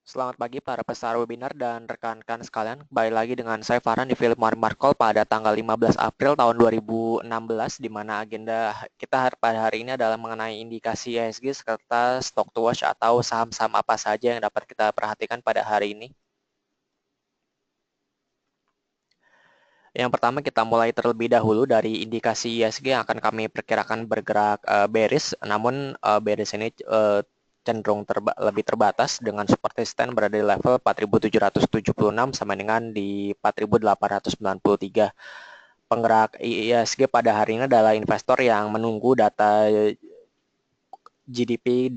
Selamat pagi para peserta webinar dan rekan-rekan sekalian. Kembali lagi dengan saya Farhan di Philip Morris Markle pada tanggal 15 April tahun 2016, di mana agenda kita pada hari ini adalah mengenai indikasi ESG serta stock to watch atau saham-saham apa saja yang dapat kita perhatikan pada hari ini. Yang pertama kita mulai terlebih dahulu dari indikasi ISG yang akan kami perkirakan bergerak bearish, namun bearish ini cenderung lebih terbatas dengan support resistance berada di level 4.776 sama dengan di 4.893. Penggerak ISG pada hari ini adalah investor yang menunggu data GDP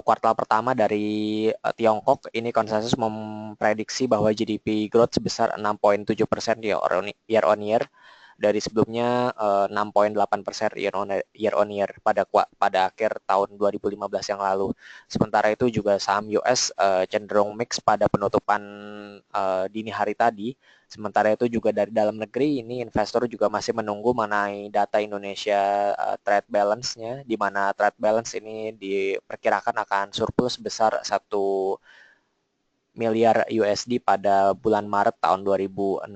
kuartal pertama dari Tiongkok. Ini konsensus memprediksi bahwa GDP growth sebesar 6,7% year on year dari sebelumnya 6,8% year on year pada akhir tahun 2015 yang lalu. Sementara itu juga saham US cenderung mix pada penutupan dini hari tadi. Sementara itu juga dari dalam negeri ini investor juga masih menunggu mengenai data Indonesia trade balance-nya, di mana trade balance ini diperkirakan akan surplus sebesar 1 miliar USD pada bulan Maret tahun 2016.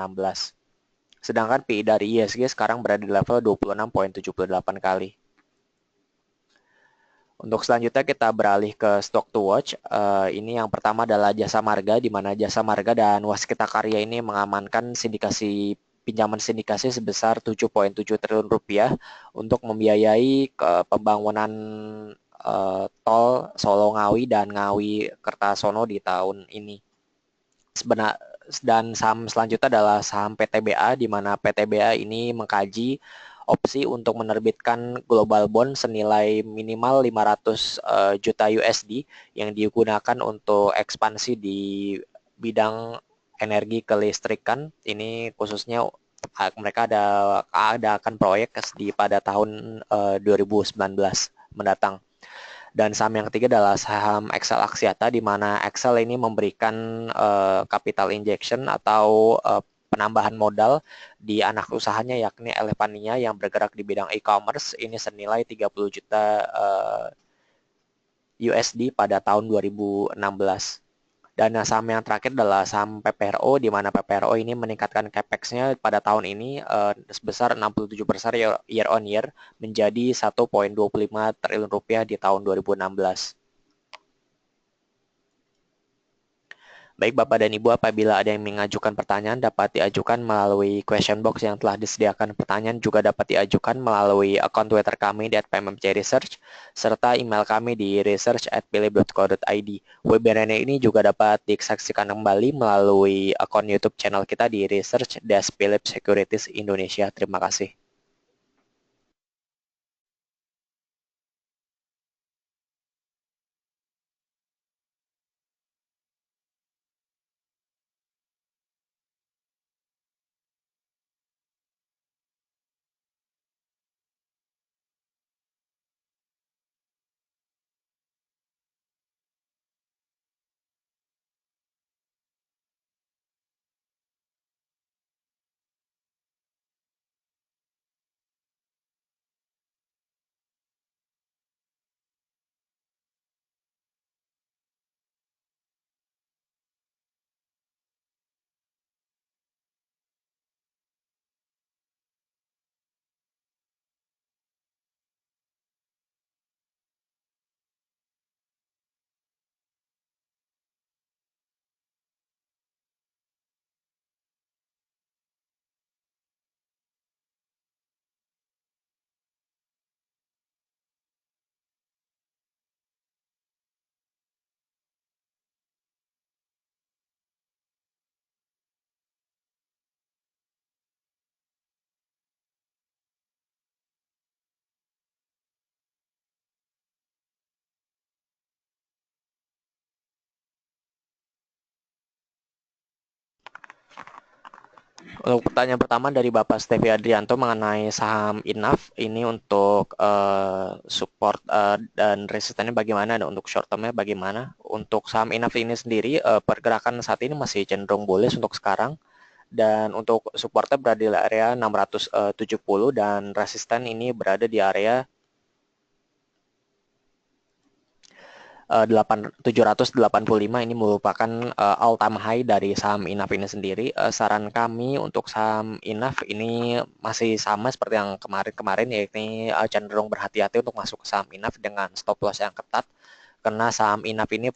Sedangkan PI dari ISG sekarang berada di level 26,78 kali. Untuk selanjutnya kita beralih ke stock to watch. Ini yang pertama adalah Jasa Marga, di mana Jasa Marga dan Waskita Karya ini mengamankan pinjaman sindikasi sebesar 7,7 triliun rupiah untuk membiayai pembangunan tol Solo Ngawi dan Ngawi Kertasono di tahun ini. Dan saham selanjutnya adalah saham PTBA, di mana PTBA ini mengkaji opsi untuk menerbitkan global bond senilai minimal 500 juta USD yang digunakan untuk ekspansi di bidang energi kelistrikan. Ini khususnya mereka ada akan proyek pada tahun 2019 mendatang. Dan saham yang ketiga adalah saham Excel Axiata, di mana Excel ini memberikan capital injection atau penambahan modal di anak usahanya yakni Elevania yang bergerak di bidang e-commerce. Ini senilai 30 juta USD pada tahun 2016. Dan saham yang terakhir adalah saham PPRO, di mana PPRO ini meningkatkan capex-nya pada tahun ini sebesar 67% year on year menjadi 1,25 triliun rupiah di tahun 2016. Baik Bapak dan Ibu, apabila ada yang mengajukan pertanyaan dapat diajukan melalui question box yang telah disediakan. Pertanyaan juga dapat diajukan melalui akun Twitter kami di @pmmcresearch serta email kami di research@philip.co.id. Webinar ini juga dapat disaksikan kembali melalui akun YouTube channel kita di Research-Philip Securities Indonesia. Terima kasih. Untuk pertanyaan pertama dari Bapak Stevi Adrianto mengenai saham Inaf, ini untuk support dan resistennya bagaimana, dan untuk short termnya bagaimana. Untuk saham Inaf ini sendiri, pergerakan saat ini masih cenderung bullish untuk sekarang, dan untuk supportnya berada di area 670 dan resisten ini berada di area 785 ini merupakan all time high dari saham INAF ini sendiri. Saran kami untuk saham INAF ini masih sama seperti yang kemarin-kemarin, yaitu cenderung berhati-hati untuk masuk ke saham INAF dengan stop loss yang ketat, karena saham INAF ini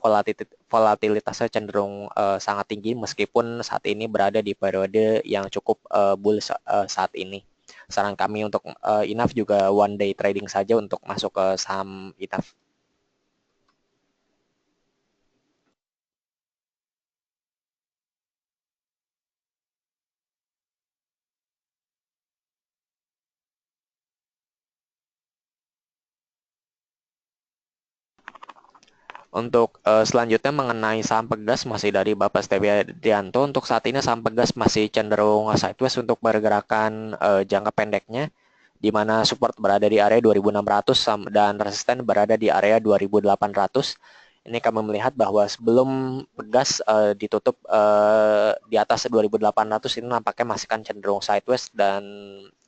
volatilitasnya cenderung sangat tinggi meskipun saat ini berada di periode yang cukup bullish saat ini. Saran kami untuk INAF juga one day trading saja untuk masuk ke saham INAF. Untuk selanjutnya mengenai saham Pegas masih dari Bapak Steviadianto. Untuk saat ini saham Pegas masih cenderung sideways untuk pergerakan jangka pendeknya, di mana support berada di area 2.600 dan resisten berada di area 2.800. Ini kami melihat bahwa sebelum Pegas ditutup di atas 2.800, ini nampaknya masih kan cenderung sideways dan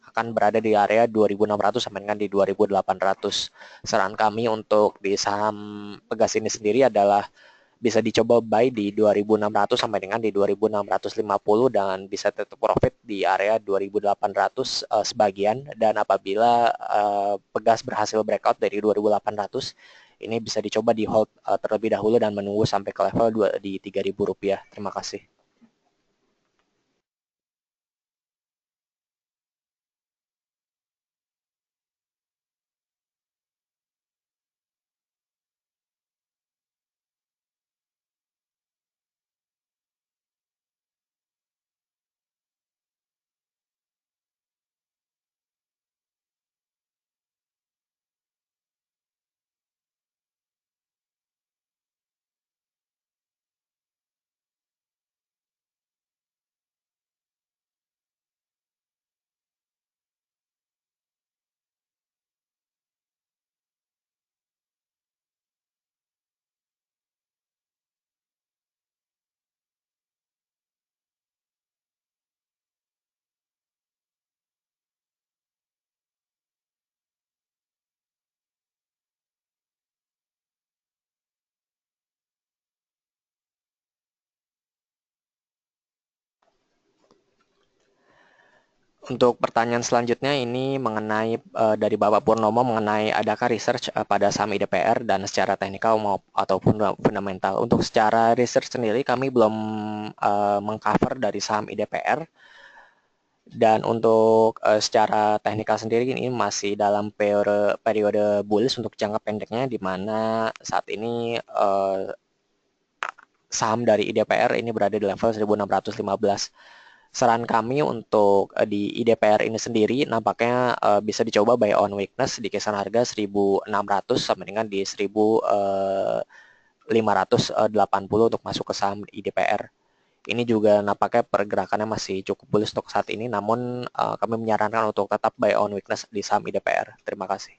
akan berada di area 2.600 sampai dengan di 2.800. Saran kami untuk di saham Pegas ini sendiri adalah bisa dicoba buy di 2.600 sampai dengan di 2.650 dan bisa tetap profit di area 2.800 sebagian, dan apabila Pegas berhasil breakout dari 2.800 ini bisa dicoba di hold terlebih dahulu dan menunggu sampai ke level di Rp3.000. Terima kasih. Untuk pertanyaan selanjutnya ini mengenai dari Bapak Purnomo mengenai adakah research pada saham IDPR dan secara teknikal ataupun fundamental. Untuk secara research sendiri kami belum mengcover dari saham IDPR, dan untuk secara teknikal sendiri ini masih dalam periode bullish untuk jangka pendeknya, di mana saat ini saham dari IDPR ini berada di level 1615. Saran kami untuk di IDPR ini sendiri nampaknya bisa dicoba buy on weakness di kisaran harga 1.600 sampai dengan di 1.580 untuk masuk ke saham IDPR. Ini juga nampaknya pergerakannya masih cukup bullish untuk saat ini, namun kami menyarankan untuk tetap buy on weakness di saham IDPR. Terima kasih.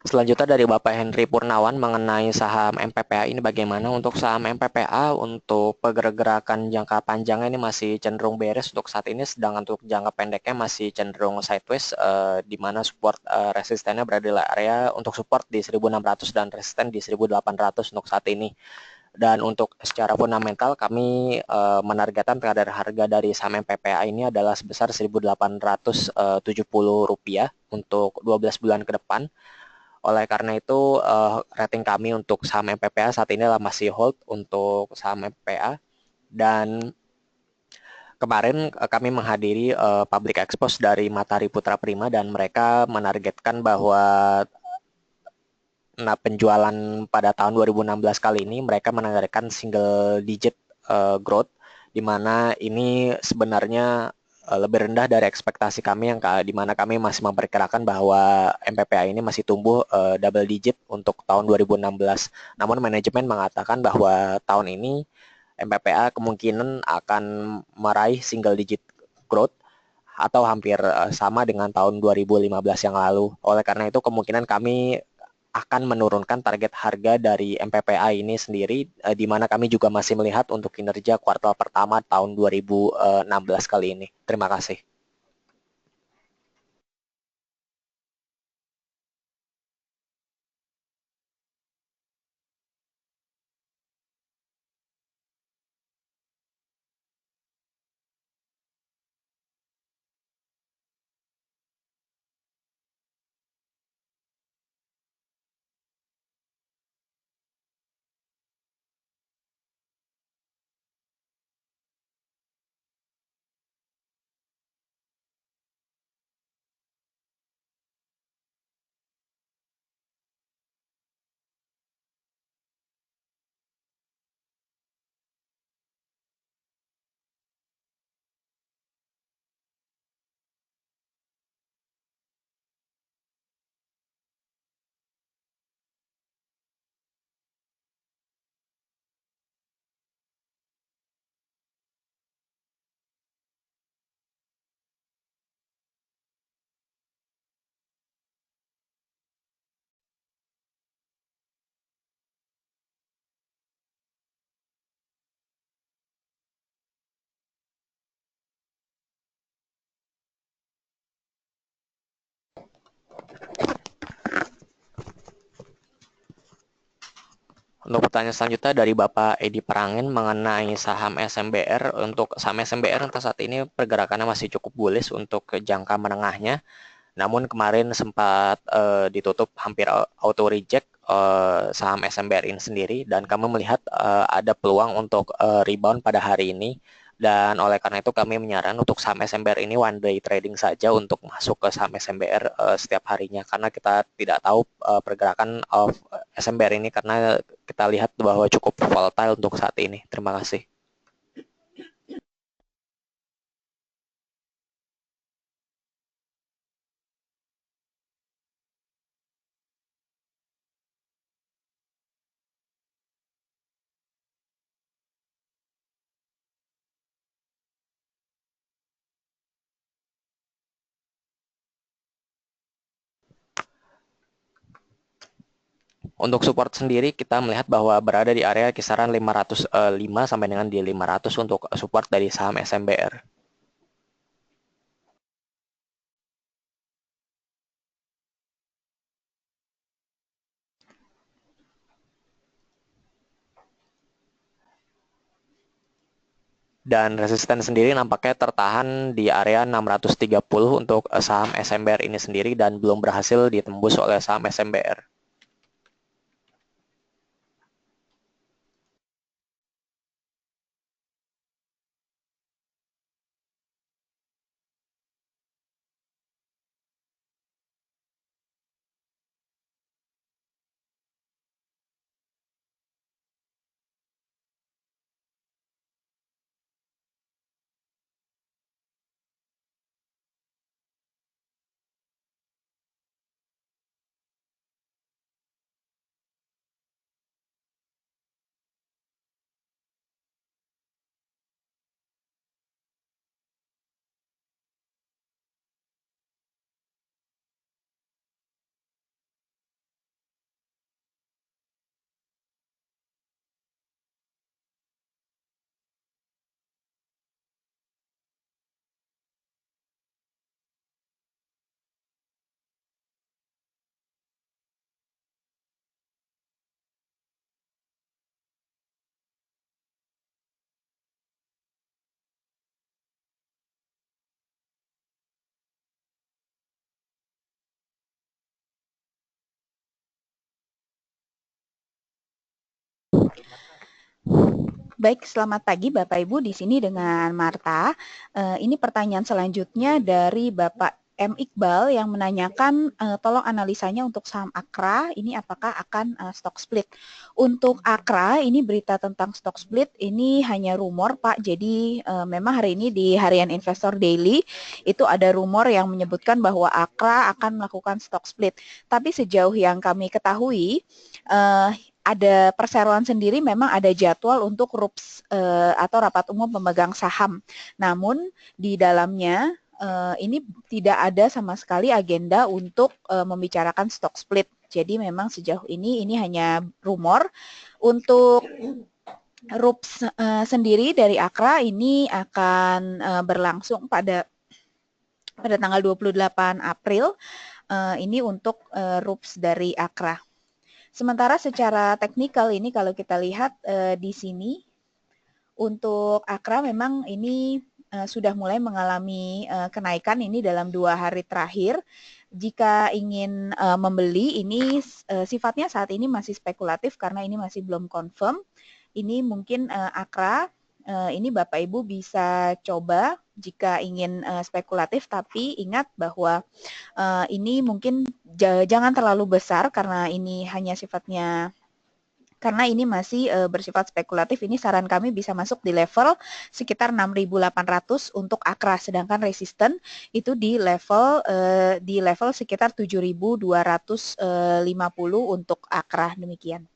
Selanjutnya dari Bapak Henry Purnawan mengenai saham MPPA ini bagaimana. Untuk saham MPPA untuk pergerakan jangka panjangnya ini masih cenderung beres untuk saat ini, sedangkan untuk jangka pendeknya masih cenderung sideways, di mana support resistennya berada di area untuk support di 1.600 dan resisten di 1.800 untuk saat ini. Dan untuk secara fundamental kami menargetkan terhadap harga dari saham MPPA ini adalah sebesar Rp1.870 untuk 12 bulan ke depan. Oleh karena itu, rating kami untuk saham MPPA saat ini adalah masih hold untuk saham MPPA. Dan kemarin kami menghadiri public expose dari Matahari Putra Prima, dan mereka menargetkan bahwa penjualan pada tahun 2016 kali ini mereka menargetkan single digit growth, di mana ini sebenarnya lebih rendah dari ekspektasi kami yang di mana kami masih memperkirakan bahwa MPPA ini masih tumbuh double digit untuk tahun 2016. Namun manajemen mengatakan bahwa tahun ini MPPA kemungkinan akan meraih single digit growth atau hampir sama dengan tahun 2015 yang lalu. Oleh karena itu kemungkinan kami akan menurunkan target harga dari MPPA ini sendiri, di mana kami juga masih melihat untuk kinerja kuartal pertama tahun 2016 kali ini. Terima kasih. Untuk pertanyaan selanjutnya dari Bapak Edi Parangin mengenai saham SMBR. Untuk saham SMBR untuk saat ini pergerakannya masih cukup bullish untuk jangka menengahnya. Namun kemarin sempat ditutup hampir auto reject saham SMBR ini sendiri, dan kami melihat ada peluang untuk rebound pada hari ini. Dan oleh karena itu kami menyarankan untuk saham SMBR ini one day trading saja untuk masuk ke saham SMBR setiap harinya, karena kita tidak tahu pergerakan of SMBR ini, karena kita lihat bahwa cukup volatile untuk saat ini. Terima kasih. Untuk support sendiri kita melihat bahwa berada di area kisaran 505 sampai dengan di 500 untuk support dari saham SMBR. Dan resisten sendiri nampaknya tertahan di area 630 untuk saham SMBR ini sendiri, dan belum berhasil ditembus oleh saham SMBR. Baik, selamat pagi Bapak Ibu, di sini dengan Marta. Ini pertanyaan selanjutnya dari Bapak M. Iqbal yang menanyakan tolong analisanya untuk saham Akra ini apakah akan stock split. Untuk Akra ini berita tentang stock split ini hanya rumor Pak. Jadi memang hari ini di Harian Investor Daily itu ada rumor yang menyebutkan bahwa Akra akan melakukan stock split. Tapi sejauh yang kami ketahui ada perseroan sendiri memang ada jadwal untuk RUPS atau rapat umum pemegang saham. Namun di dalamnya ini tidak ada sama sekali agenda untuk membicarakan stock split. Jadi memang sejauh ini hanya rumor. Untuk RUPS sendiri dari Akra ini akan berlangsung pada tanggal 28 April. Ini untuk RUPS dari Akra. Sementara secara teknikal ini kalau kita lihat di sini untuk Akra memang ini sudah mulai mengalami kenaikan ini dalam 2 hari terakhir. Jika ingin membeli ini sifatnya saat ini masih spekulatif karena ini masih belum confirm. Ini mungkin Akra ini Bapak Ibu bisa coba jika ingin spekulatif, tapi ingat bahwa ini mungkin jangan terlalu besar karena ini hanya sifatnya karena ini masih bersifat spekulatif, ini saran kami bisa masuk di level sekitar 6.800 untuk Akra, sedangkan resisten itu di level sekitar 7.250 untuk Akra, demikian.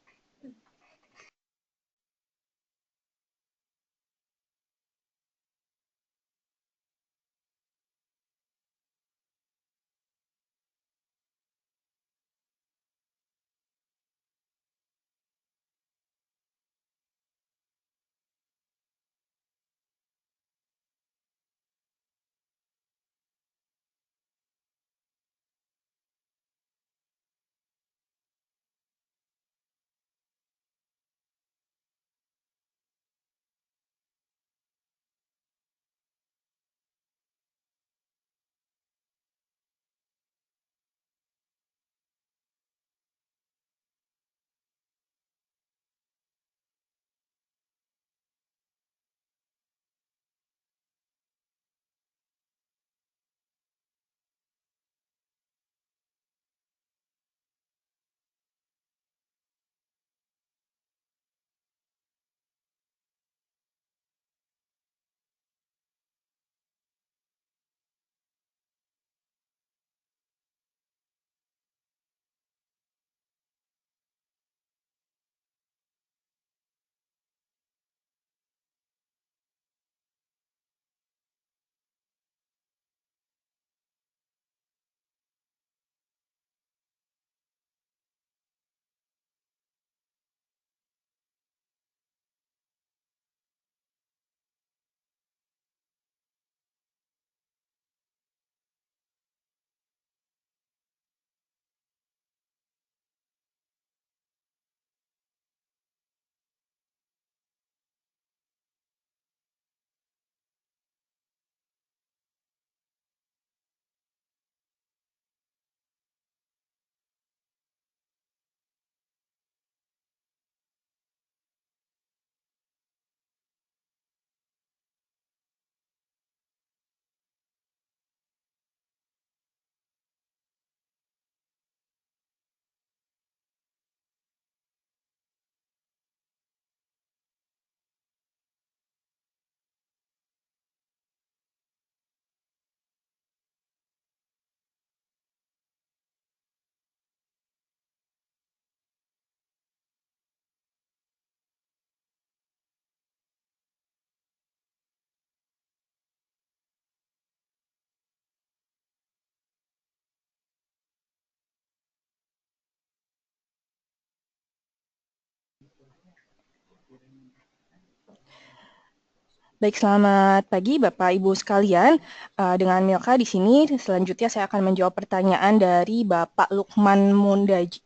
Baik, selamat pagi Bapak Ibu sekalian. Dengan Milka di sini, selanjutnya saya akan menjawab pertanyaan dari Bapak Lukman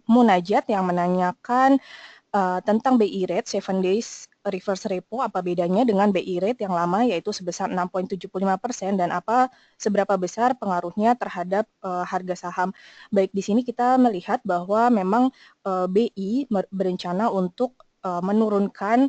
Munajat yang menanyakan tentang BI rate 7 days reverse repo, apa bedanya dengan BI rate yang lama yaitu sebesar 6,75% dan seberapa besar pengaruhnya terhadap harga saham. Baik, di sini kita melihat bahwa memang BI berencana untuk menurunkan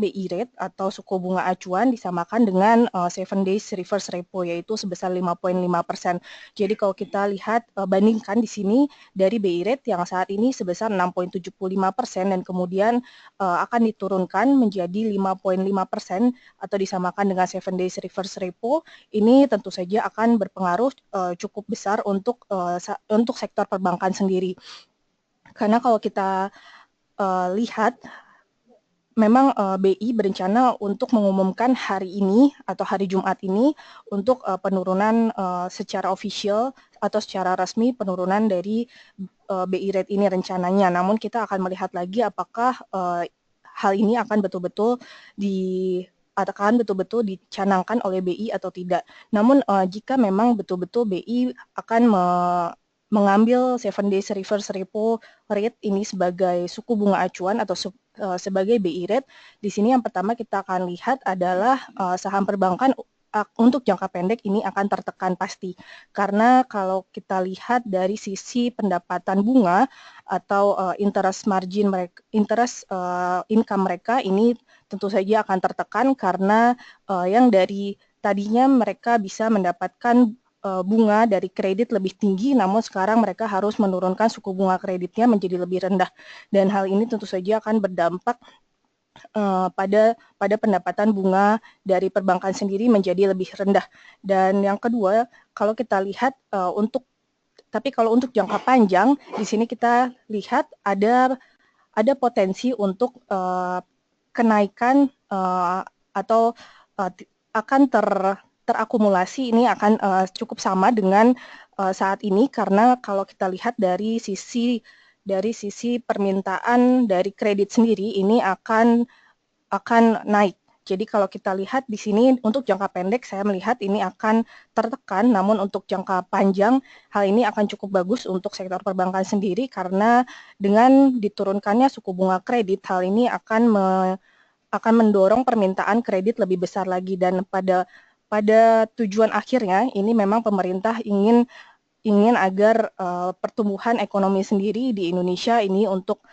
BI rate atau suku bunga acuan disamakan dengan 7 days reverse repo, yaitu sebesar 5,5%. Jadi kalau kita lihat bandingkan di sini dari BI rate yang saat ini sebesar 6,75% dan kemudian akan diturunkan menjadi 5,5% atau disamakan dengan 7 days reverse repo, ini tentu saja akan berpengaruh cukup besar untuk sektor perbankan sendiri. Karena kalau kita lihat, memang BI berencana untuk mengumumkan hari ini atau hari Jumat ini untuk penurunan secara official atau secara resmi penurunan dari BI rate ini rencananya. Namun kita akan melihat lagi apakah hal ini akan betul-betul dicanangkan oleh BI atau tidak. Namun jika memang betul-betul BI akan mengambil 7 days reverse repo rate ini sebagai suku bunga acuan atau sebagai BI rate, di sini yang pertama kita akan lihat adalah saham perbankan untuk jangka pendek ini akan tertekan pasti. Karena kalau kita lihat dari sisi pendapatan bunga atau interest margin mereka, income mereka ini tentu saja akan tertekan karena yang dari tadinya mereka bisa mendapatkan bunga dari kredit lebih tinggi, namun sekarang mereka harus menurunkan suku bunga kreditnya menjadi lebih rendah. Dan hal ini tentu saja akan berdampak pada pendapatan bunga dari perbankan sendiri menjadi lebih rendah. Dan yang kedua, kalau kita lihat kalau untuk jangka panjang, di sini kita lihat ada potensi untuk kenaikan atau akan terakumulasi ini akan cukup sama dengan saat ini, karena kalau kita lihat dari sisi permintaan dari kredit sendiri ini akan naik. Jadi kalau kita lihat di sini untuk jangka pendek saya melihat ini akan tertekan, namun untuk jangka panjang hal ini akan cukup bagus untuk sektor perbankan sendiri, karena dengan diturunkannya suku bunga kredit hal ini akan mendorong permintaan kredit lebih besar lagi. Dan pada tujuan akhirnya ini memang pemerintah ingin agar pertumbuhan ekonomi sendiri di Indonesia ini untuk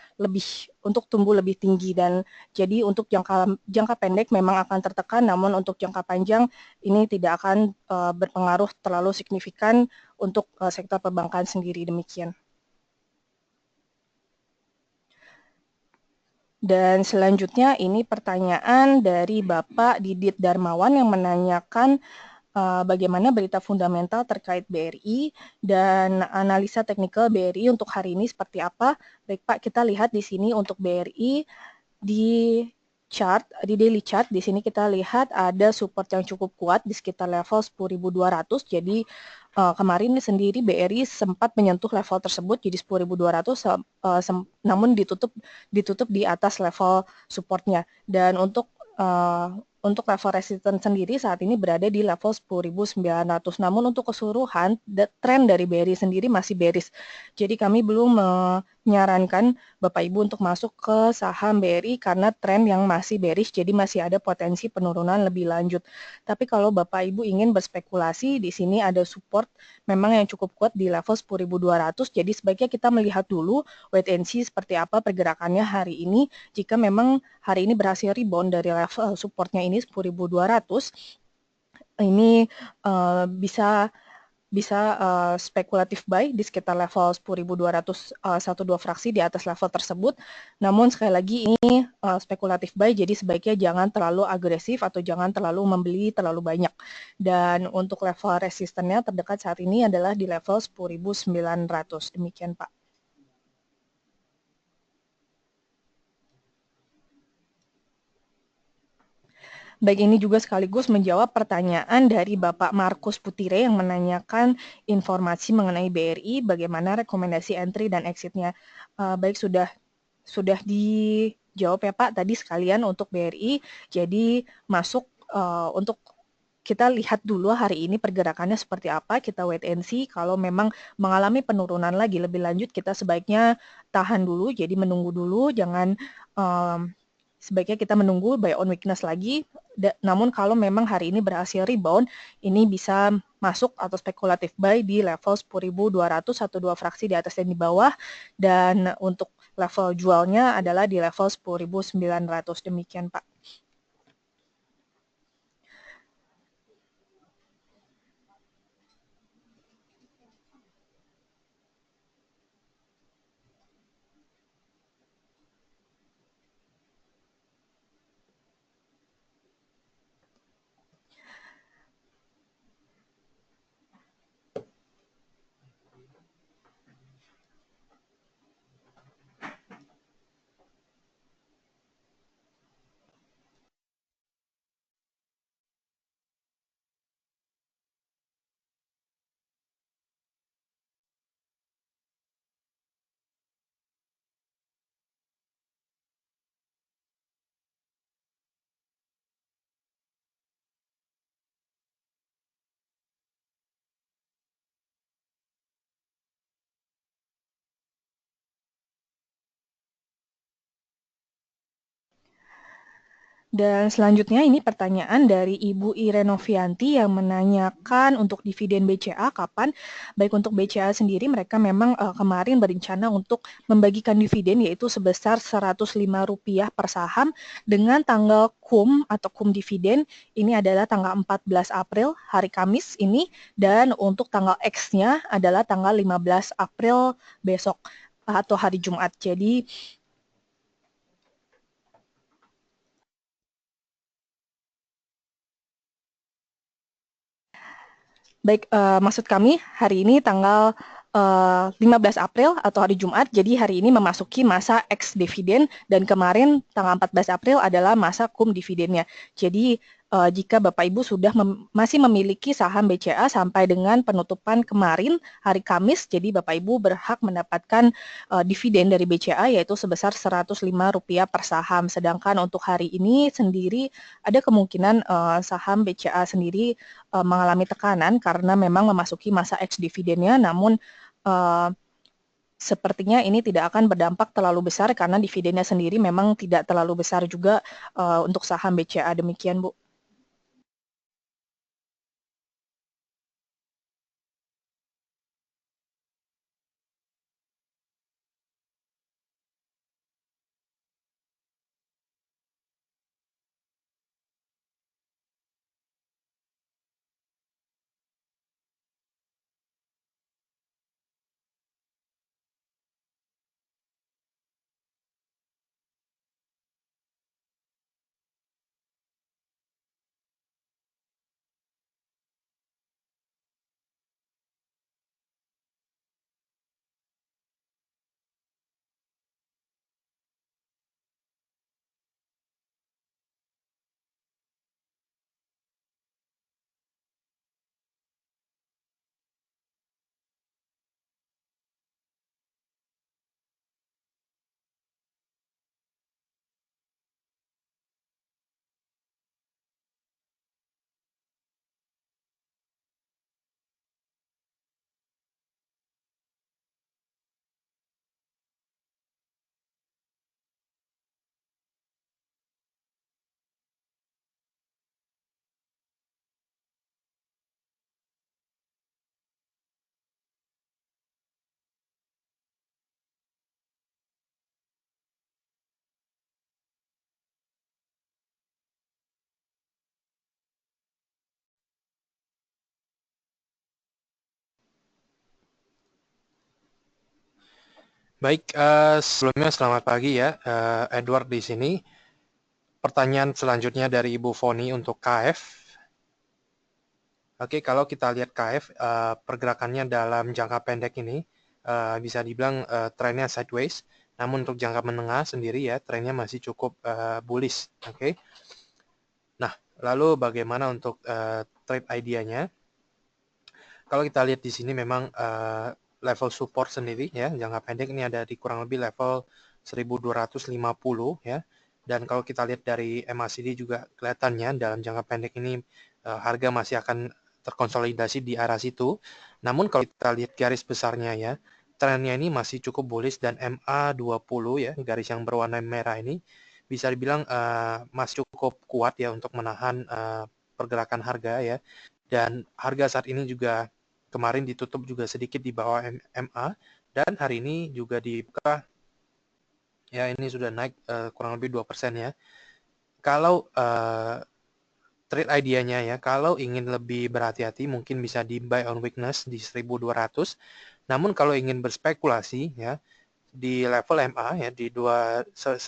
tumbuh lebih tinggi, dan jadi untuk jangka pendek memang akan tertekan, namun untuk jangka panjang ini tidak akan berpengaruh terlalu signifikan untuk sektor perbankan sendiri. Demikian. Dan selanjutnya ini pertanyaan dari Bapak Didit Darmawan yang menanyakan bagaimana berita fundamental terkait BRI dan analisa teknikal BRI untuk hari ini seperti apa. Baik Pak, kita lihat di sini untuk BRI di daily chart, di sini kita lihat ada support yang cukup kuat di sekitar level 10.200. Jadi kemarin sendiri BRI sempat menyentuh level tersebut, jadi 10.200, namun ditutup di atas level supportnya. Dan untuk level resistance sendiri saat ini berada di level 10.900. Namun untuk keseluruhan, tren dari BRI sendiri masih bearish. Jadi kami belum menyarankan Bapak Ibu untuk masuk ke saham BRI karena tren yang masih bearish, jadi masih ada potensi penurunan lebih lanjut. Tapi kalau Bapak Ibu ingin berspekulasi, di sini ada support memang yang cukup kuat di level 10.200. Jadi sebaiknya kita melihat dulu wait and see seperti apa pergerakannya hari ini. Jika memang hari ini berhasil rebound dari level supportnya ini 10.200, ini bisa spekulatif buy di sekitar level 10.200 1-2 fraksi di atas level tersebut. Namun sekali lagi ini spekulatif buy, jadi sebaiknya jangan terlalu agresif atau jangan terlalu membeli terlalu banyak. Dan untuk level resistennya terdekat saat ini adalah di level 10.900. Demikian Pak. Baik, ini juga sekaligus menjawab pertanyaan dari Bapak Markus Putire yang menanyakan informasi mengenai BRI, bagaimana rekomendasi entry dan exit-nya. Baik, sudah dijawab ya Pak tadi sekalian untuk BRI. Jadi masuk untuk kita lihat dulu hari ini pergerakannya seperti apa, kita wait and see. Kalau memang mengalami penurunan lagi lebih lanjut, kita sebaiknya tahan dulu, jadi menunggu dulu, jangan sebaiknya kita menunggu buy on weakness lagi. Namun kalau memang hari ini berhasil rebound, ini bisa masuk atau spekulatif buy di level 10.200 1-2 fraksi di atas dan di bawah. Dan untuk level jualnya adalah di level 10.900. Demikian, Pak. Dan selanjutnya ini pertanyaan dari Ibu Irenovianti yang menanyakan untuk dividen BCA kapan. Baik untuk BCA sendiri mereka memang kemarin berencana untuk membagikan dividen yaitu sebesar Rp105 per saham dengan tanggal KUM atau KUM dividen ini adalah tanggal 14 April hari Kamis ini dan untuk tanggal X-nya adalah tanggal 15 April besok atau hari Jumat. Jadi baik, maksud kami hari ini tanggal 15 April atau hari Jumat, jadi hari ini memasuki masa ex dividen dan kemarin tanggal 14 April adalah masa cum dividennya. Jadi jika Bapak Ibu sudah masih memiliki saham BCA sampai dengan penutupan kemarin hari Kamis, jadi Bapak Ibu berhak mendapatkan dividen dari BCA yaitu sebesar Rp105 per saham. Sedangkan untuk hari ini sendiri ada kemungkinan saham BCA sendiri mengalami tekanan karena memang memasuki masa ex dividennya, namun sepertinya ini tidak akan berdampak terlalu besar karena dividennya sendiri memang tidak terlalu besar juga untuk saham BCA. Demikian, Bu. Baik, sebelumnya selamat pagi ya, Edward di sini. Pertanyaan selanjutnya dari Ibu Foni untuk KF. Oke, kalau kita lihat KF, pergerakannya dalam jangka pendek ini bisa dibilang trennya sideways. Namun untuk jangka menengah sendiri ya, trennya masih cukup bullish. Oke. Nah, lalu bagaimana untuk trade idea-nya? Kalau kita lihat di sini memang level support sendiri ya, jangka pendek ini ada di kurang lebih level 1250 ya. Dan kalau kita lihat dari MACD juga kelihatannya dalam jangka pendek ini harga masih akan terkonsolidasi di arah situ. Namun kalau kita lihat garis besarnya ya, trennya ini masih cukup bullish dan MA20 ya, garis yang berwarna merah ini bisa dibilang masih cukup kuat ya untuk menahan pergerakan harga ya. Dan harga saat ini juga kemarin ditutup juga sedikit di bawah MA dan hari ini juga dibuka Ya, ini sudah naik kurang lebih 2% ya. Kalau trade idea-nya ya, kalau ingin lebih berhati-hati mungkin bisa di buy on weakness di 1200. Namun kalau ingin berspekulasi ya di level MA ya di 1280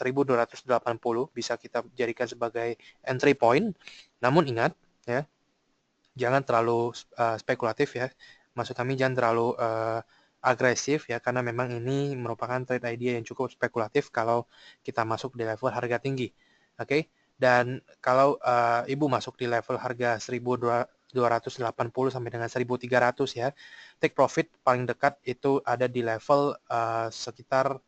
bisa kita jadikan sebagai entry point. Namun ingat ya, jangan terlalu spekulatif ya. Maksud kami jangan terlalu agresif ya, karena memang ini merupakan trade idea yang cukup spekulatif kalau kita masuk di level harga tinggi. Oke. Dan kalau Ibu masuk di level harga 1280 sampai dengan 1300 ya, take profit paling dekat itu ada di level sekitar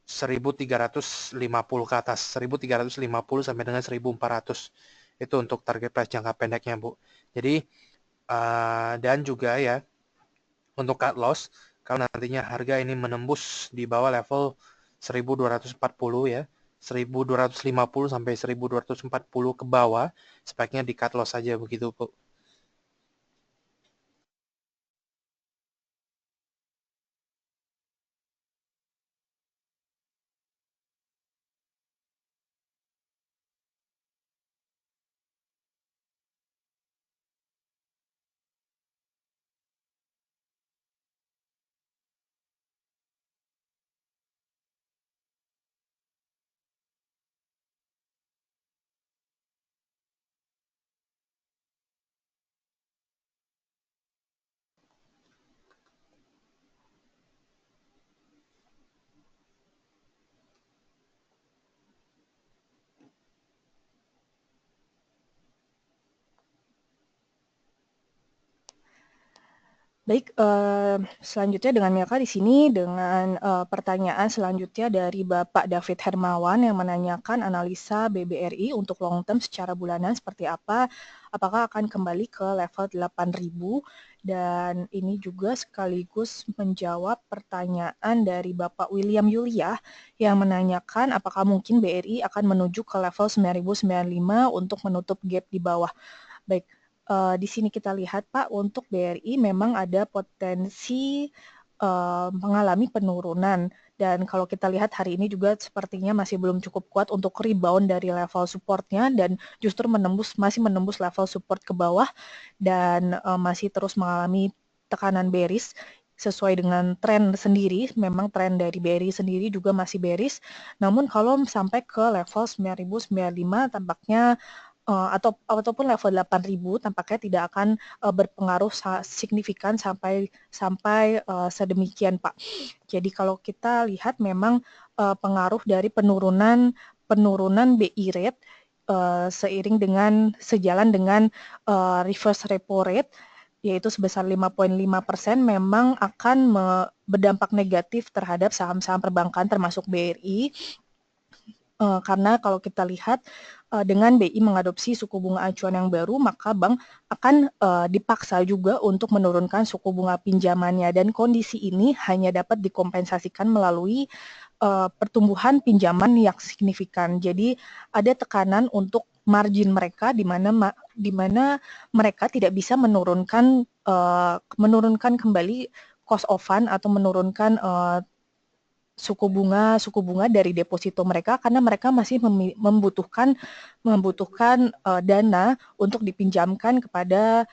1350 ke atas, 1350 sampai dengan 1400. Itu untuk target price jangka pendeknya, Bu. Jadi dan juga ya untuk cut loss, kalau nantinya harga ini menembus di bawah level 1240 ya, 1250 sampai 1240 ke bawah, sebaiknya di cut loss saja begitu, Bu. Baik, selanjutnya dengan Milka di sini dengan pertanyaan selanjutnya dari Bapak David Hermawan yang menanyakan analisa BBRI untuk long term secara bulanan seperti apa, apakah akan kembali ke level 8.000, dan ini juga sekaligus menjawab pertanyaan dari Bapak William Yuliah yang menanyakan apakah mungkin BRI akan menuju ke level 9.095 untuk menutup gap di bawah. Baik. Di sini kita lihat Pak, untuk BRI memang ada potensi mengalami penurunan, dan kalau kita lihat hari ini juga sepertinya masih belum cukup kuat untuk rebound dari level supportnya, dan justru masih menembus level support ke bawah, dan masih terus mengalami tekanan bearish sesuai dengan tren sendiri. Memang tren dari BRI sendiri juga masih bearish, namun kalau sampai ke level 9.095 tampaknya ataupun level 8.000 tampaknya tidak akan berpengaruh signifikan sampai sedemikian Pak. Jadi kalau kita lihat memang pengaruh dari penurunan BI rate seiring dengan sejalan dengan reverse repo rate yaitu sebesar 5,5% memang akan berdampak negatif terhadap saham-saham perbankan termasuk BRI. Karena kalau kita lihat dengan BI mengadopsi suku bunga acuan yang baru, maka bank akan dipaksa juga untuk menurunkan suku bunga pinjamannya, dan kondisi ini hanya dapat dikompensasikan melalui pertumbuhan pinjaman yang signifikan. Jadi ada tekanan untuk margin mereka di mana mereka tidak bisa menurunkan kembali cost of fund atau menurunkan suku bunga dari deposito mereka, karena mereka masih membutuhkan dana untuk dipinjamkan kepada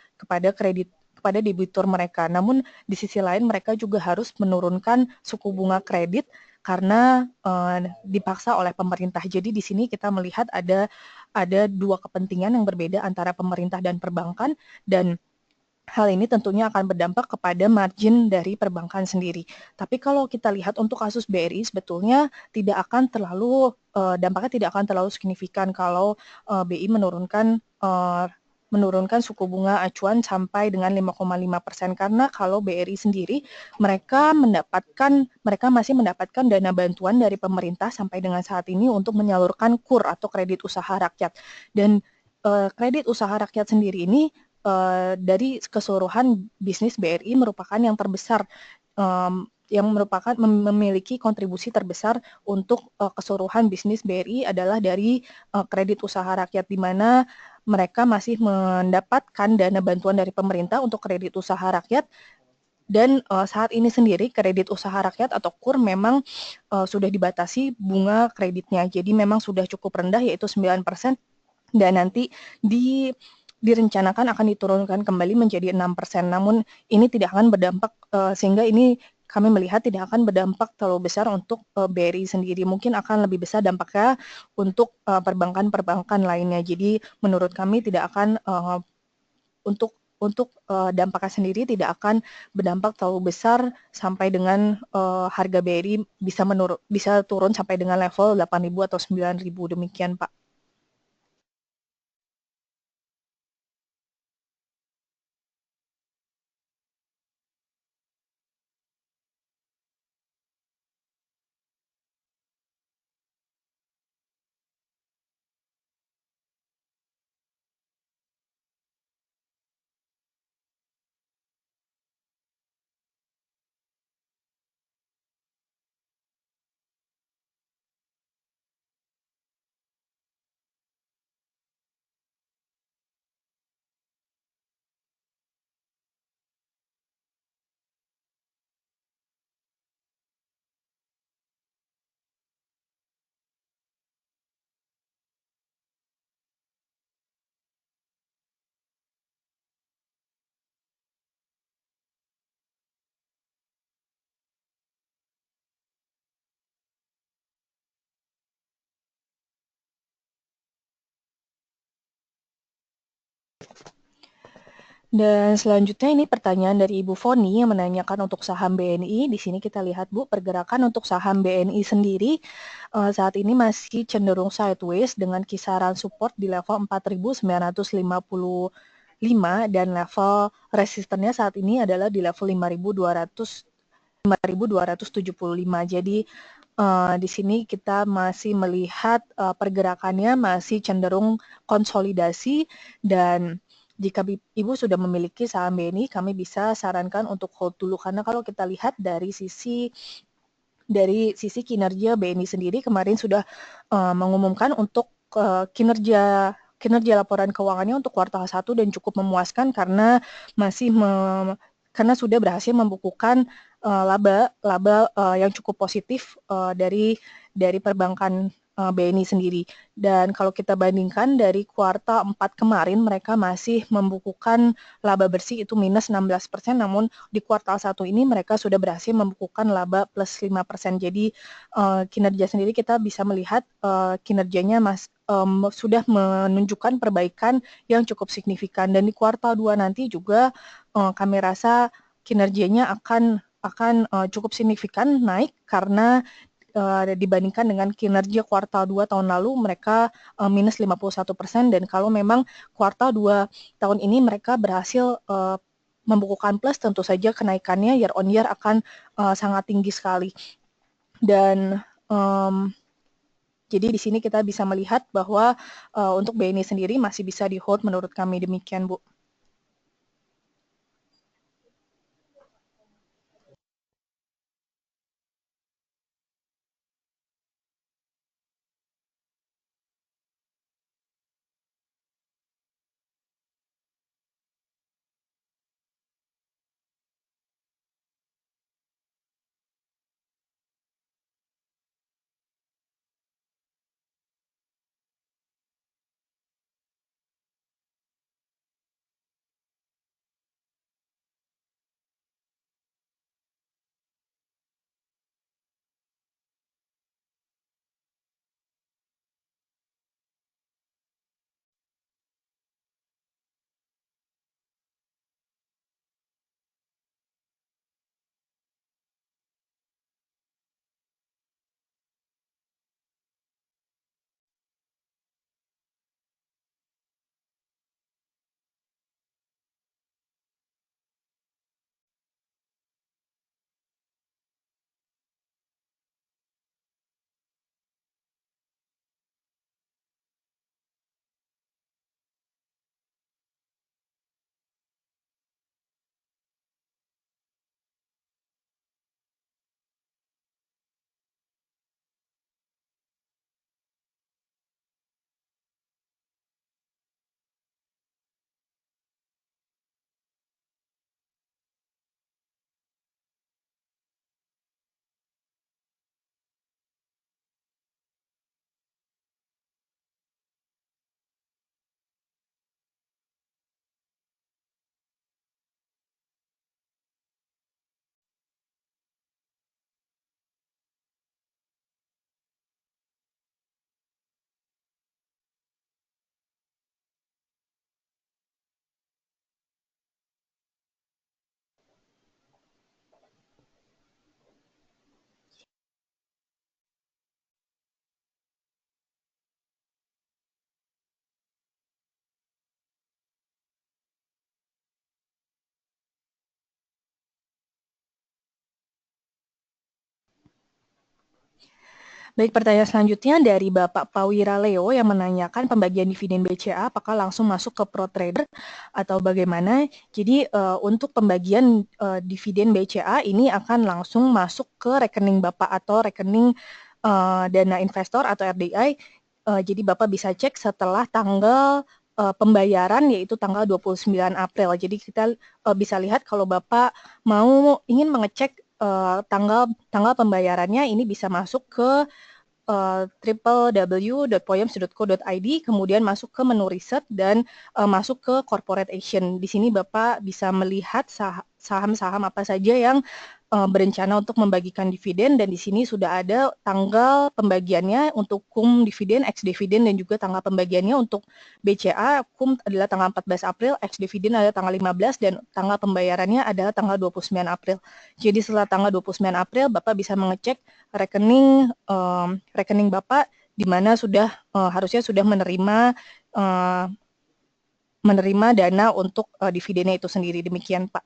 debitur mereka. Namun di sisi lain mereka juga harus menurunkan suku bunga kredit karena dipaksa oleh pemerintah. Jadi di sini kita melihat ada dua kepentingan yang berbeda antara pemerintah dan perbankan, dan hal ini tentunya akan berdampak kepada margin dari perbankan sendiri. Tapi kalau kita lihat untuk kasus BRI sebetulnya dampaknya tidak akan terlalu signifikan kalau BI menurunkan suku bunga acuan sampai dengan 5,5%, karena kalau BRI sendiri mereka masih mendapatkan dana bantuan dari pemerintah sampai dengan saat ini untuk menyalurkan KUR atau kredit usaha rakyat, dan kredit usaha rakyat sendiri ini dari keseluruhan bisnis BRI merupakan yang terbesar, yang merupakan memiliki kontribusi terbesar untuk keseluruhan bisnis BRI adalah dari kredit usaha rakyat, di mana mereka masih mendapatkan dana bantuan dari pemerintah untuk kredit usaha rakyat Dan saat ini sendiri kredit usaha rakyat atau KUR memang sudah dibatasi bunga kreditnya. Jadi memang sudah cukup rendah yaitu 9% dan nanti direncanakan akan diturunkan kembali menjadi 6%. Namun ini tidak akan berdampak sehingga ini kami melihat tidak akan berdampak terlalu besar untuk BRI sendiri. Mungkin akan lebih besar dampaknya untuk perbankan-perbankan lainnya. Jadi menurut kami tidak akan untuk dampaknya sendiri tidak akan berdampak terlalu besar sampai dengan harga BRI bisa turun sampai dengan level 8.000 atau 9.000 demikian, Pak. Dan selanjutnya ini pertanyaan dari Ibu Foni yang menanyakan untuk saham BNI. Di sini kita lihat Bu, pergerakan untuk saham BNI sendiri saat ini masih cenderung sideways dengan kisaran support di level 4.955 dan level resistennya saat ini adalah di level 5.275. Jadi di sini kita masih melihat pergerakannya masih cenderung konsolidasi dan jika Ibu sudah memiliki saham BNI, kami bisa sarankan untuk hold dulu karena kalau kita lihat dari sisi kinerja BNI sendiri kemarin sudah mengumumkan untuk kinerja laporan keuangannya untuk kuartal 1 dan cukup memuaskan karena karena sudah berhasil membukukan laba yang cukup positif dari perbankan BNI sendiri. Dan kalau kita bandingkan dari kuartal 4 kemarin mereka masih membukukan laba bersih itu minus 16%, namun di kuartal 1 ini mereka sudah berhasil membukukan laba plus 5%. Jadi kinerja sendiri kita bisa melihat kinerjanya sudah menunjukkan perbaikan yang cukup signifikan. Dan di kuartal 2 nanti juga kami rasa kinerjanya akan cukup signifikan naik karena dibandingkan dengan kinerja kuartal 2 tahun lalu mereka minus 51% dan kalau memang kuartal 2 tahun ini mereka berhasil membukukan plus tentu saja kenaikannya year on year akan sangat tinggi sekali. Dan jadi di sini kita bisa melihat bahwa untuk BNI sendiri masih bisa di hold menurut kami demikian Bu. Baik, pertanyaan selanjutnya dari Bapak Pawira Leo yang menanyakan pembagian dividen BCA apakah langsung masuk ke Pro Trader atau bagaimana. Jadi untuk pembagian dividen BCA ini akan langsung masuk ke rekening Bapak atau rekening dana investor atau RDI. Jadi Bapak bisa cek setelah tanggal pembayaran yaitu tanggal 29 April. Jadi kita bisa lihat kalau Bapak ingin mengecek tanggal pembayarannya, ini bisa masuk ke www.poems.co.id, kemudian masuk ke menu riset dan masuk ke corporate action. Di sini Bapak bisa melihat saham-saham apa saja yang berencana untuk membagikan dividen, dan di sini sudah ada tanggal pembagiannya untuk KUM dividen, ex dividen, dan juga tanggal pembagiannya untuk BCA. KUM adalah tanggal 14 April, ex dividen adalah tanggal 15, dan tanggal pembayarannya adalah tanggal 29 April. Jadi setelah tanggal 29 April, Bapak bisa mengecek rekening Bapak di mana harusnya sudah menerima dana untuk dividennya itu sendiri. Demikian, Pak.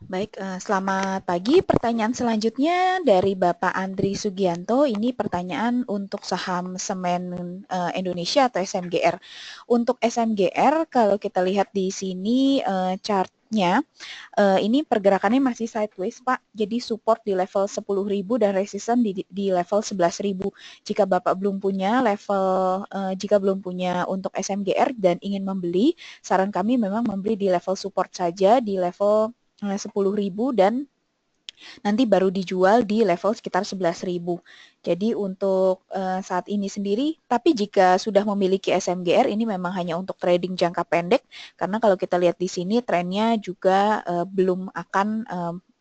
Baik, selamat pagi. Pertanyaan selanjutnya dari Bapak Andri Sugianto. Ini pertanyaan untuk saham Semen Indonesia atau SMGR. Untuk SMGR, kalau kita lihat di sini chartnya, ini pergerakannya masih sideways, Pak. Jadi support di level 10.000 dan resisten di level 11.000. Jika Bapak belum punya jika belum punya untuk SMGR dan ingin membeli, saran kami memang membeli di level support saja, di level 10.000, dan nanti baru dijual di level sekitar 11.000. Jadi untuk saat ini sendiri, tapi jika sudah memiliki SMGR, ini memang hanya untuk trading jangka pendek, karena kalau kita lihat di sini trennya juga belum akan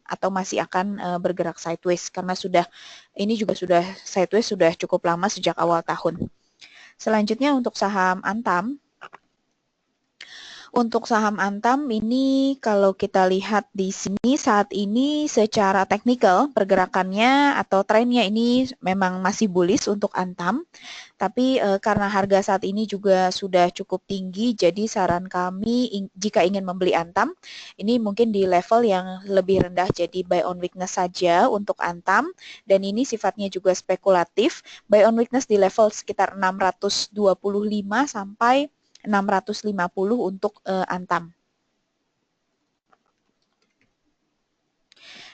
atau masih akan bergerak sideways, karena ini juga sudah sideways sudah cukup lama sejak awal tahun. Selanjutnya untuk saham Antam. Untuk saham Antam ini kalau kita lihat di sini saat ini secara teknikal pergerakannya atau trennya ini memang masih bullish untuk Antam. Tapi karena harga saat ini juga sudah cukup tinggi, jadi saran kami jika ingin membeli Antam, ini mungkin di level yang lebih rendah, jadi buy on weakness saja untuk Antam. Dan ini sifatnya juga spekulatif, buy on weakness di level sekitar 625 sampai 650 untuk Antam.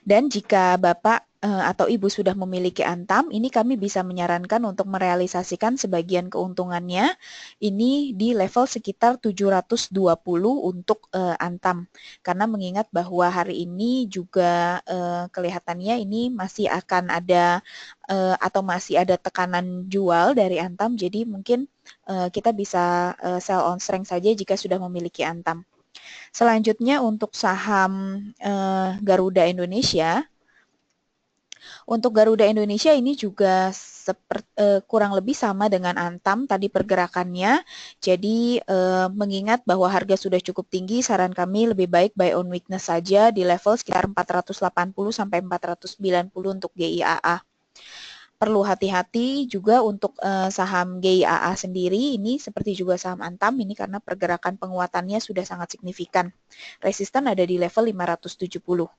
Dan jika Bapak atau Ibu sudah memiliki Antam, ini kami bisa menyarankan untuk merealisasikan sebagian keuntungannya ini di level sekitar 720 untuk Antam. Karena mengingat bahwa hari ini juga kelihatannya ini masih akan ada atau masih ada tekanan jual dari Antam, jadi mungkin kita bisa sell on strength saja jika sudah memiliki Antam. Selanjutnya untuk saham Garuda Indonesia. Untuk Garuda Indonesia ini juga kurang lebih sama dengan Antam tadi pergerakannya. Jadi mengingat bahwa harga sudah cukup tinggi, saran kami lebih baik buy on weakness saja di level sekitar 480 sampai 490 untuk GIAA. Perlu hati-hati juga untuk saham GIAA sendiri, ini seperti juga saham Antam, ini karena pergerakan penguatannya sudah sangat signifikan. Resisten ada di level 570.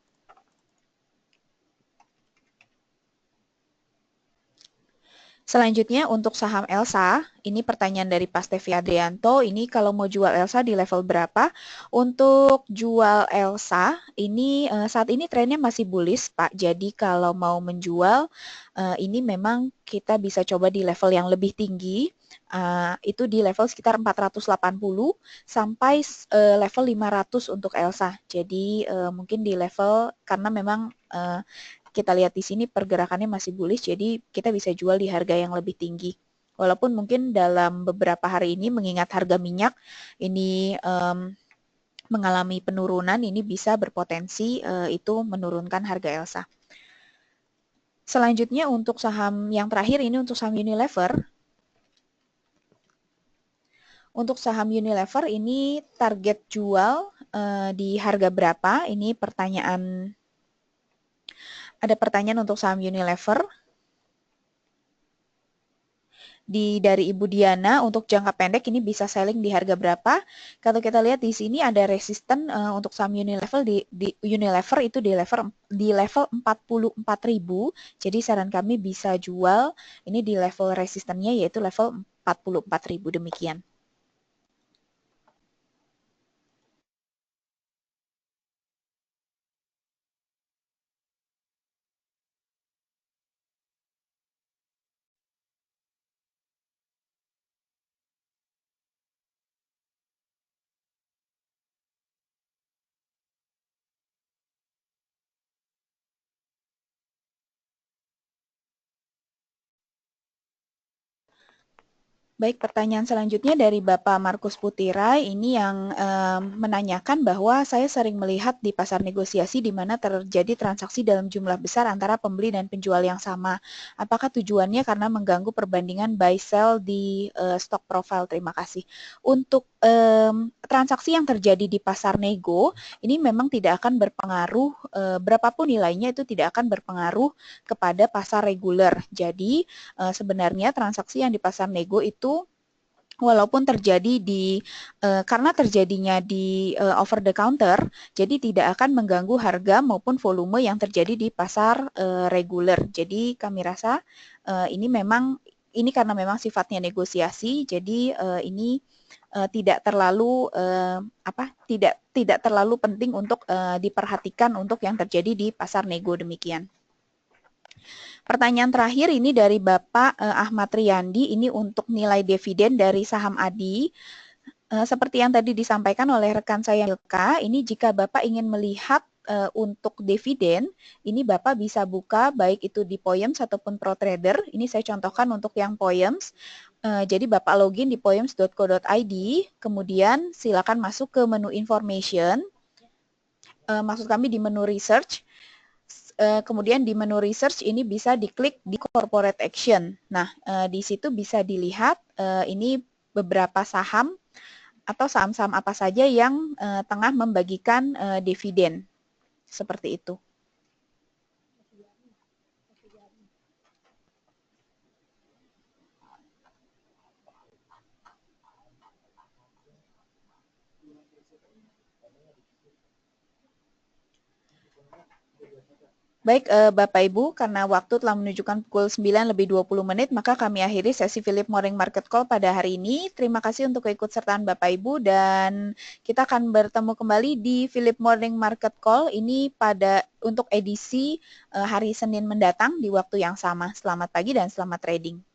Selanjutnya untuk saham Elsa, ini pertanyaan dari Pak Stevi Adrianto, ini kalau mau jual Elsa di level berapa? Untuk jual Elsa, ini saat ini trennya masih bullish Pak, jadi kalau mau menjual, ini memang kita bisa coba di level yang lebih tinggi, itu di level sekitar 480 sampai level 500 untuk Elsa. Jadi mungkin di level, karena memang kita lihat di sini pergerakannya masih bullish, jadi kita bisa jual di harga yang lebih tinggi. Walaupun mungkin dalam beberapa hari ini mengingat harga minyak ini mengalami penurunan, ini bisa berpotensi itu menurunkan harga Elsa. Selanjutnya untuk saham yang terakhir ini untuk saham Unilever. Untuk saham Unilever ini target jual di harga berapa? Ini pertanyaan. Ada pertanyaan untuk saham Unilever dari Ibu Diana. Untuk jangka pendek ini bisa selling di harga berapa? Kalau kita lihat di sini ada resisten untuk saham Unilever di Unilever itu di level 44.000. Jadi saran kami bisa jual ini di level resistennya yaitu level 44.000 demikian. Baik, pertanyaan selanjutnya dari Bapak Markus Putira, ini yang menanyakan bahwa saya sering melihat di pasar negosiasi di mana terjadi transaksi dalam jumlah besar antara pembeli dan penjual yang sama. Apakah tujuannya karena mengganggu perbandingan buy sell di stock profile? Terima kasih. Untuk transaksi yang terjadi di pasar nego, ini memang tidak akan berpengaruh, berapapun nilainya itu tidak akan berpengaruh kepada pasar reguler. Jadi sebenarnya transaksi yang di pasar nego itu walaupun terjadi karena terjadinya di over the counter, jadi tidak akan mengganggu harga maupun volume yang terjadi di pasar reguler. Jadi kami rasa ini karena memang sifatnya negosiasi, jadi ini tidak terlalu tidak terlalu penting untuk diperhatikan untuk yang terjadi di pasar nego demikian. Pertanyaan terakhir ini dari Bapak Ahmad Riyandi, ini untuk nilai dividen dari saham ADI. Seperti yang tadi disampaikan oleh rekan saya Milka, ini jika Bapak ingin melihat untuk dividen, ini Bapak bisa buka baik itu di Poems ataupun ProTrader. Ini saya contohkan untuk yang Poems. Jadi Bapak login di poems.co.id, kemudian silakan masuk ke menu Information. Maksud kami di menu Research. Kemudian di menu research ini bisa diklik di corporate action. Nah, di situ bisa dilihat ini beberapa saham atau saham-saham apa saja yang tengah membagikan dividen. Seperti itu. Baik, Bapak Ibu, karena waktu telah menunjukkan pukul 9:20, maka kami akhiri sesi Philip Morning Market Call pada hari ini. Terima kasih untuk keikutsertaan Bapak Ibu dan kita akan bertemu kembali di Philip Morning Market Call ini untuk edisi hari Senin mendatang di waktu yang sama. Selamat pagi dan selamat trading.